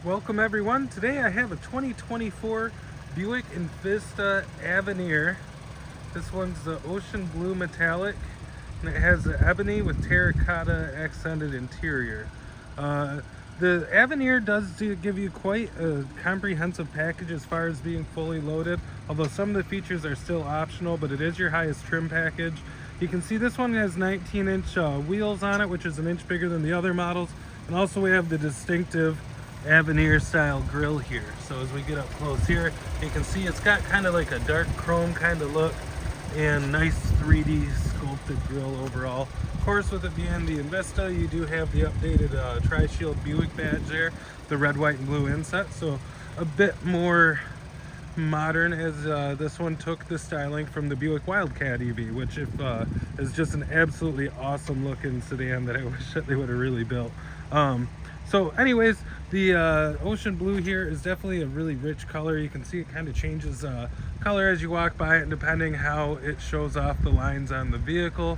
Welcome everyone. Today I have a 2024 Buick Envista Avenir. This one's the ocean blue metallic and it has the ebony with terracotta accented interior. The Avenir does give you quite a comprehensive package as far as being fully loaded, although some of the features are still optional, but it is your highest trim package. You can see this one has 19-inch wheels on it, which is an inch bigger than the other models. And also we have the distinctive Avenir style grille here. So as we get up close here, you can see it's got kind of like a dark chrome kind of look and nice 3D sculpted grille overall. Of course, with it being the Envista, you do have the updated Tri-Shield Buick badge there, the red, white, and blue inset. So a bit more modern, as this one took the styling from the Buick Wildcat EV, which is just an absolutely awesome looking sedan that I wish that they would have really built. So anyways, the ocean blue here is definitely a really rich color. You can see it kind of changes color as you walk by it, and depending how it shows off the lines on the vehicle,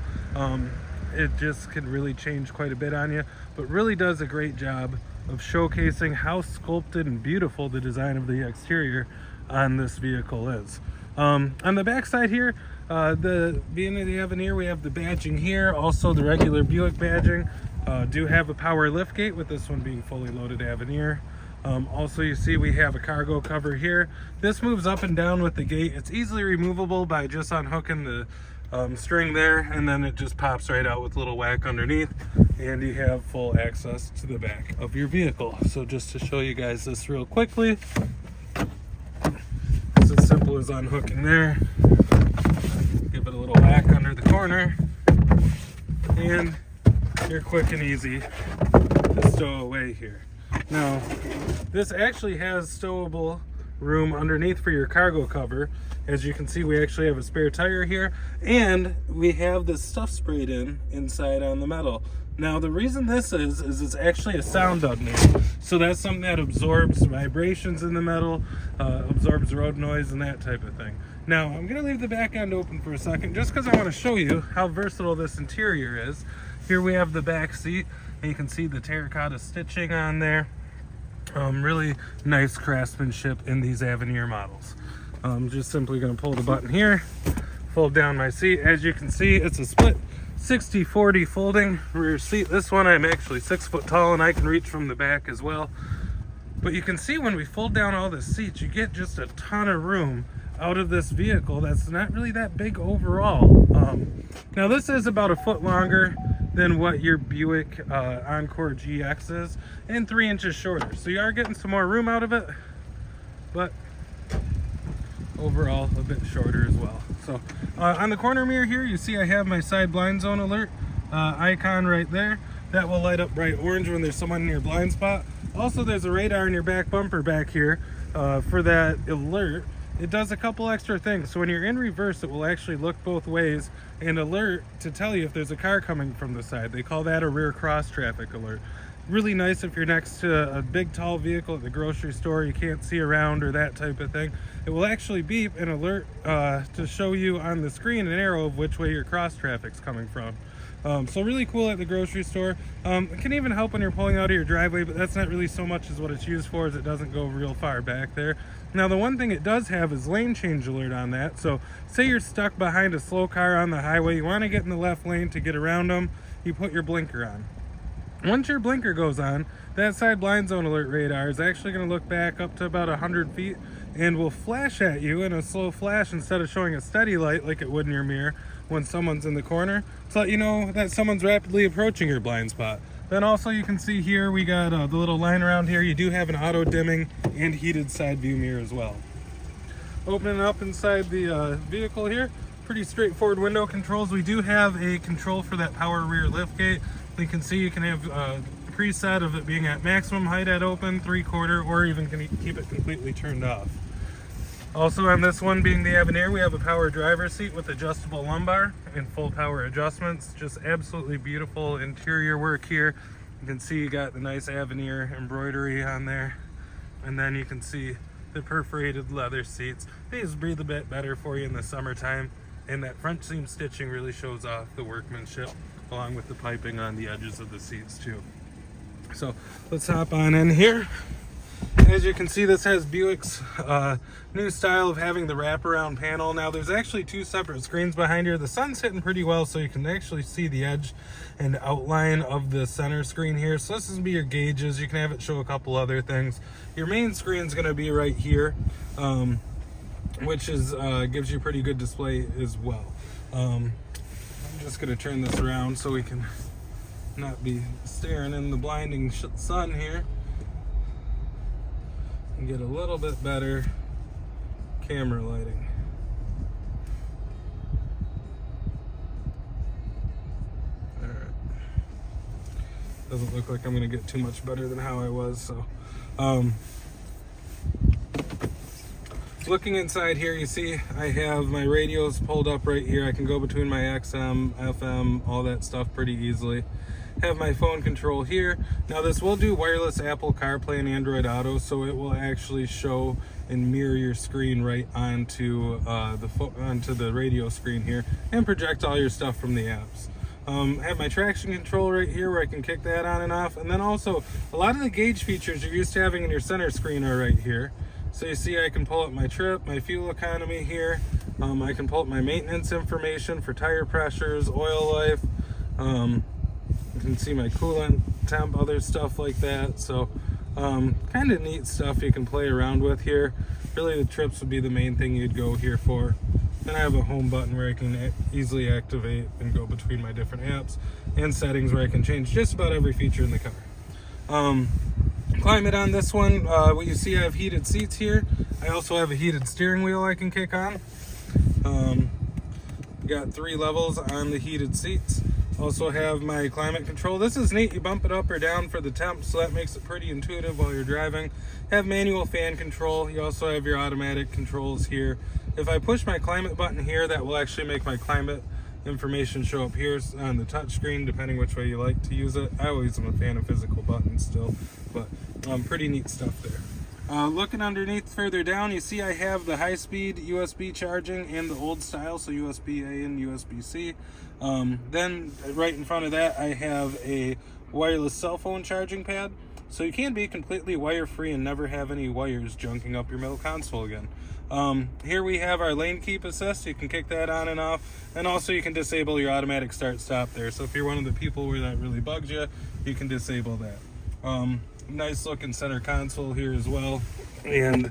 it just can really change quite a bit on you, but really does a great job of showcasing how sculpted and beautiful the design of the exterior on this vehicle is. On the back side here, being the Avenir, we have the badging here, also the regular Buick badging. Do have a power liftgate, with this one being fully loaded Avenir. Also, you see we have a cargo cover here. This moves up and down with the gate. It's easily removable by just unhooking the string there, and then it just pops right out with a little whack underneath, and you have full access to the back of your vehicle. So just to show you guys this real quickly, it's as simple as unhooking there, give it a little whack under the corner, and you're quick and easy to stow away here. Now, this actually has stowable room underneath for your cargo cover. As you can see, we actually have a spare tire here, and we have this stuff sprayed inside on the metal. Now, the reason this is it's actually a sound deadener. So that's something that absorbs vibrations in the metal, absorbs road noise and that type of thing. Now, I'm gonna leave the back end open for a second just because I want to show you how versatile this interior is. Here we have the back seat, and you can see the terracotta stitching on there. Really nice craftsmanship in these Avenir models. I'm just simply going to pull the button here, fold down my seat. As you can see, it's a split 60-40 folding rear seat. This one, I'm actually 6 foot tall and I can reach from the back as well. But you can see when we fold down all the seats, you get just a ton of room out of this vehicle that's not really that big overall. Now this is about a foot longer than what your Buick Encore GX is, and 3 inches shorter. So you are getting some more room out of it, but overall a bit shorter as well. So on the corner mirror here, you see I have my side blind zone alert icon right there. That will light up bright orange when there's someone in your blind spot. Also, there's a radar in your back bumper back here for that alert. It does a couple extra things. So when you're in reverse, it will actually look both ways and alert to tell you if there's a car coming from the side. They call that a rear cross traffic alert. Really nice if you're next to a big tall vehicle at the grocery store, you can't see around or that type of thing. It will actually beep and alert to show you on the screen an arrow of which way your cross traffic's coming from. So really cool at the grocery store. It can even help when you're pulling out of your driveway, but that's not really so much as what it's used for, as it doesn't go real far back there. Now, the one thing it does have is lane change alert on that. So say you're stuck behind a slow car on the highway, you want to get in the left lane to get around them, you put your blinker on. Once your blinker goes on, that side blind zone alert radar is actually going to look back up to about 100 feet and will flash at you in a slow flash instead of showing a steady light like it would in your mirror when someone's in the corner, to let you know that someone's rapidly approaching your blind spot. Then also you can see here we got the little line around here. You do have an auto dimming and heated side view mirror as well. Opening up inside the vehicle here, pretty straightforward window controls. We do have a control for that power rear liftgate. You can see you can have a preset of it being at maximum height at open, 3/4, or even can keep it completely turned off. Also on this one, being the Avenir, we have a power driver's seat with adjustable lumbar and full power adjustments. Just absolutely beautiful interior work here. You can see you got the nice Avenir embroidery on there. And then you can see the perforated leather seats. These breathe a bit better for you in the summertime. And that front seam stitching really shows off the workmanship, along with the piping on the edges of the seats too. So let's hop on in here. as you can see, this has Buick's new style of having the wraparound panel. Now there's actually two separate screens behind here. The sun's hitting pretty well, so you can actually see the edge and outline of the center screen here. So this is be your gauges. You can have it show a couple other things. Your main screen is going to be right here, which is gives you a pretty good display as well. I'm just going to turn this around so we can not be staring in the blinding sun here and get a little bit better camera lighting. All right. Doesn't look like I'm going to get too much better than how I was. So, looking inside here, you see I have my radios pulled up right here. I can go between my XM, FM, all that stuff pretty easily. Have my phone control here. Now this will do wireless Apple CarPlay and Android Auto, so it will actually show and mirror your screen right onto the radio screen here and project all your stuff from the apps. Have my traction control right here where I can kick that on and off, and then also a lot of the gauge features you're used to having in your center screen are right here. So you see I can pull up my trip, my fuel economy here. I can pull up my maintenance information for tire pressures, oil life. You can see my coolant temp, other stuff like that. So kind of neat stuff you can play around with here. Really the trips would be the main thing you'd go here for. Then I have a home button where I can easily activate and go between my different apps, and settings where I can change just about every feature in the car. Climate on this one, what you see, I have heated seats here. I also have a heated steering wheel I can kick on. Got 3 levels on the heated seats. Also have my climate control. This is neat. You bump it up or down for the temp, so that makes it pretty intuitive while you're driving. Have manual fan control. You also have your automatic controls here. If I push my climate button here, that will actually make my climate information show up here on the touch screen, depending which way you like to use it. I always am a fan of physical buttons still, but pretty neat stuff there. Looking underneath further down, you see I have the high-speed USB charging and the old style, so USB-A and USB-C. Then right in front of that, I have a wireless cell phone charging pad, so you can be completely wire-free and never have any wires junking up your middle console again. Here we have our lane keep assist. You can kick that on and off, and also you can disable your automatic start-stop there. So if you're one of the people where that really bugs you, you can disable that. Nice looking center console here as well, and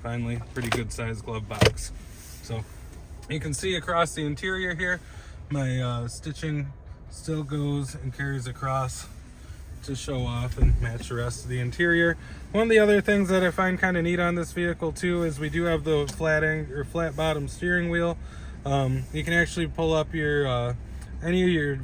finally pretty good sized glove box. So you can see across the interior here, my stitching still goes and carries across to show off and match the rest of the interior. One of the other things that I find kind of neat on this vehicle too is we do have the flat bottom steering wheel. You can actually pull up your any of your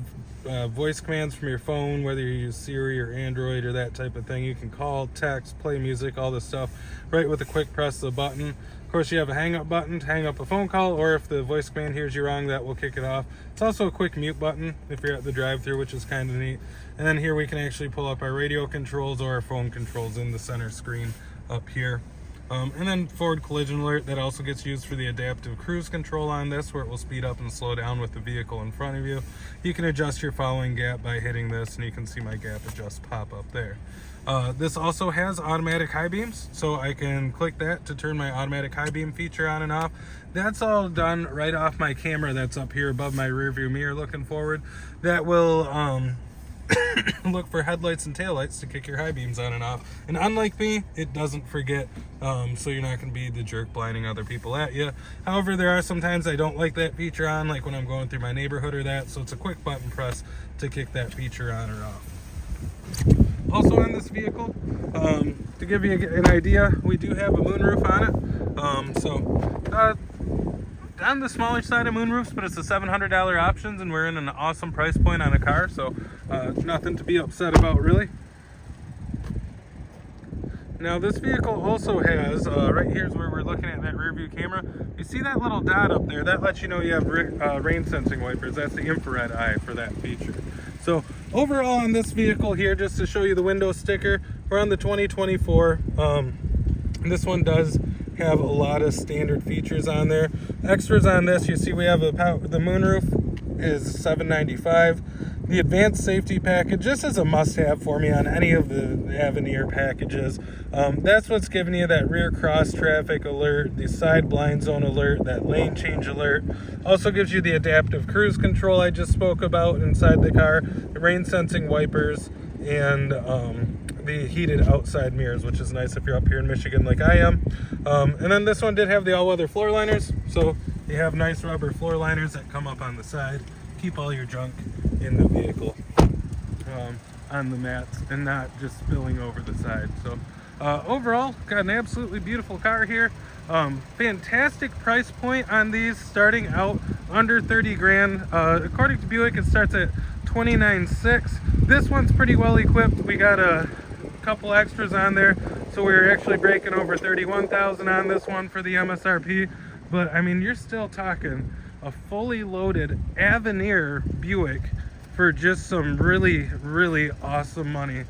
voice commands from your phone, whether you use Siri or Android or that type of thing. You can call, text, play music, all this stuff right with a quick press of the button. Of course, you have a hang up button to hang up a phone call, or if the voice command hears you wrong, that will kick it off. It's also a quick mute button if you're at the drive-thru, which is kind of neat. And then here we can actually pull up our radio controls or our phone controls in the center screen up here. And then forward collision alert, that also gets used for the adaptive cruise control on this, where it will speed up and slow down with the vehicle in front of you. You can adjust your following gap by hitting this, and you can see my gap adjust pop up there. This also has automatic high beams, so I can click that to turn my automatic high beam feature on and off. That's all done right off my camera that's up here above my rear view mirror looking forward. That will look for headlights and taillights to kick your high beams on and off. And unlike me, it doesn't forget, so you're not going to be the jerk blinding other people at you. However, there are sometimes I don't like that feature on, like when I'm going through my neighborhood or that, so it's a quick button press to kick that feature on or off. Also on this vehicle, to give you an idea, we do have a moonroof on it. On the smaller side of moonroofs, but it's a $700 options, and we're in an awesome price point on a car, so nothing to be upset about really. Now this vehicle also has, right here's where we're looking at that rear view camera. You see that little dot up there? That lets you know you have rain sensing wipers. That's the infrared eye for that feature. So overall on this vehicle here, just to show you the window sticker, we're on the 2024. This one does have a lot of standard features on there. Extras on this, you see we have the moonroof is $795. The advanced safety package, this is a must-have for me on any of the Avenir packages. That's what's giving you that rear cross traffic alert, the side blind zone alert, that lane change alert. Also gives you the adaptive cruise control I just spoke about inside the car, the rain sensing wipers, and the heated outside mirrors, which is nice if you're up here in Michigan like I am. And then this one did have the all-weather floor liners, so you have nice rubber floor liners that come up on the side, keep all your junk in the vehicle on the mats and not just spilling over the side. So overall, got an absolutely beautiful car here. Fantastic price point on these, starting out under 30 grand. According to Buick, it starts at $29,600. This one's pretty well equipped. We got a couple extras on there, so we're actually breaking over 31,000 on this one for the MSRP. But I mean, you're still talking a fully loaded Avenir Buick for just some really, really awesome money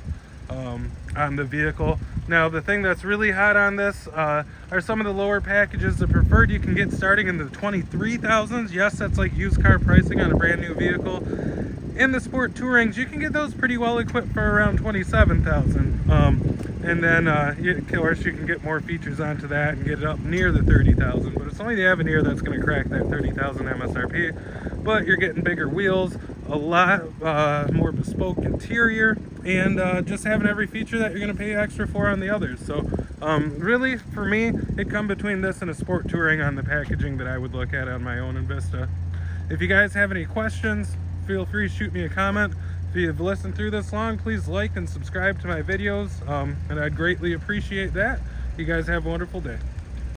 on the vehicle. Now, the thing that's really hot on this are some of the lower packages. The preferred you can get starting in the 23,000s. Yes, that's like used car pricing on a brand new vehicle. In the Sport Tourings, you can get those pretty well equipped for around 27,000. And then, of course, you can get more features onto that and get it up near the 30,000. But it's only the Avenir that's going to crack that 30,000 MSRP. But you're getting bigger wheels, a lot more bespoke interior, and just having every feature that you're going to pay extra for on the others. So really, for me, it come between this and a Sport Touring on the packaging that I would look at on my own Envista. If you guys have any questions, feel free to shoot me a comment. If you've listened through this long, please like and subscribe to my videos, and I'd greatly appreciate that. You guys have a wonderful day.